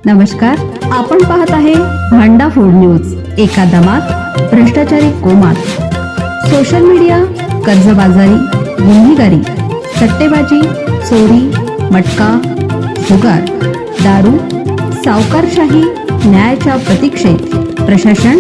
नमस्कार, आपण पाहत आहे भांडा फूड न्यूज. एका दमात भ्रष्टाचारी कोमात. सोशल मीडिया, कर्जबाजारी, गुन्हेगारी, सट्टेबाजी, चोरी, मटका, जुगार, दारू, सावकारशाही, न्यायाच्या प्रतीक्षेत प्रशासन.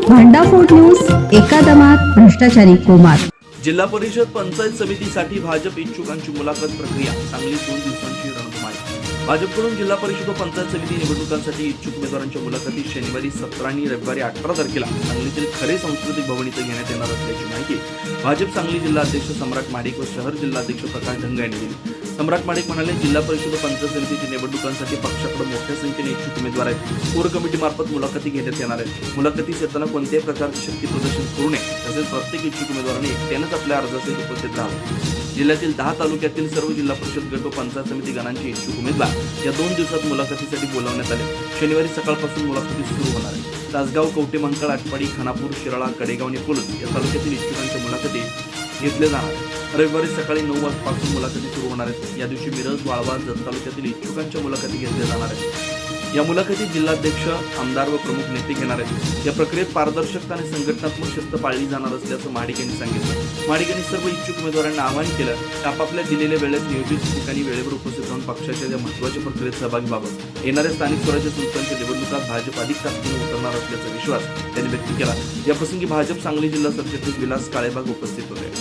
भांडा फूड न्यूज. एका दमात भ्रष्टाचारी कोमात. जिल्हा परिषद पंचायत समितीसाठी भाजप इच्छुकांची मुलाखत प्रक्रिया. सांगली 2 दिवसांची रणधुमाळी. भाजपकडून जिल्हा परिषद व पंचायत समिती निवडणुकांसाठी इच्छुक उमेदवारांच्या मुलाखती शनिवारी 17 आणि रविवारी 18 तारखेला सांगलीतील खरे सांस्कृतिक भवन इथे घेण्यात येणार असल्याची माहिती भाजप सांगली जिल्हा अध्यक्ष सम्राट महाडिक व शहर जिल्हाध्यक्ष प्रकाश ढंग यांनी दिली. सम्राट महाडिक म्हणाले, जिल्हा परिषद व पंचायत समितीची निवडणुकांसाठी पक्षाकडे मोठ्या संख्येने इच्छुक उमेदवार आहेत. कोर कमिटीमार्फत मुलाखती घेण्यात येणार आहेत. मुलाखतीस येताना कोणत्याही प्रकारचे शक्ती प्रदर्शन करू नये, तसेच प्रत्येक इच्छुक उमेदवाराने एकट्यानेच आपल्या अर्जाचे उपस्थित राहावे. जिल्ह्यातील 10 तालुक्यातील सर्व जिल्हा परिषद गट व पंचायत समिती गणांचे इच्छुक उमेदवार या 2 दिवसात मुलाखतीसाठी बोलावण्यात आले. शनिवारी सकाळपासून मुलाखती सुरू होणार आहे. तासगाव, कवठे मंकाळ, आटपाडी, खानापूर, शिराळा, कडेगाव आणि पुलद या तालुक्यातील इच्छुकांच्या मुलाखती घेतल्या जाणार आहेत. रविवारी सकाळी 9 वाजतापासून मुलाखती सुरू होणार आहेत. या दिवशी मिरज, वाळवा, जत तालुक्यातील इच्छुकांच्या मुलाखती घेतल्या जाणार आहेत. या मुलाखतीत जिल्हाध्यक्ष, आमदार व प्रमुख नेते घेणार आहेत. या प्रक्रियेत पारदर्शकता आणि संघटनात्मक शिस्त पाळली जाणार असल्याचं महाडिक यांनी सांगितलं. महाडिक यांनी सर्व इच्छुक उमेदवारांना आवाहन केलं की आपापल्या दिलेल्या वेळेत नियोजित ठिकाणी वेळेवर उपस्थित राहून पक्षाच्या या महत्त्वाच्या प्रक्रियेत सहभागी व्हावं. येणाऱ्या स्थानिक स्वराज्य संस्थांच्या निवडणुकात भाजप अधिक ताकदीने उतरणार असल्याचा विश्वास त्यांनी व्यक्त केला. याप्रसंगी भाजप सांगली जिल्हा सरचिटणीस विलास काळेबाग उपस्थित होते.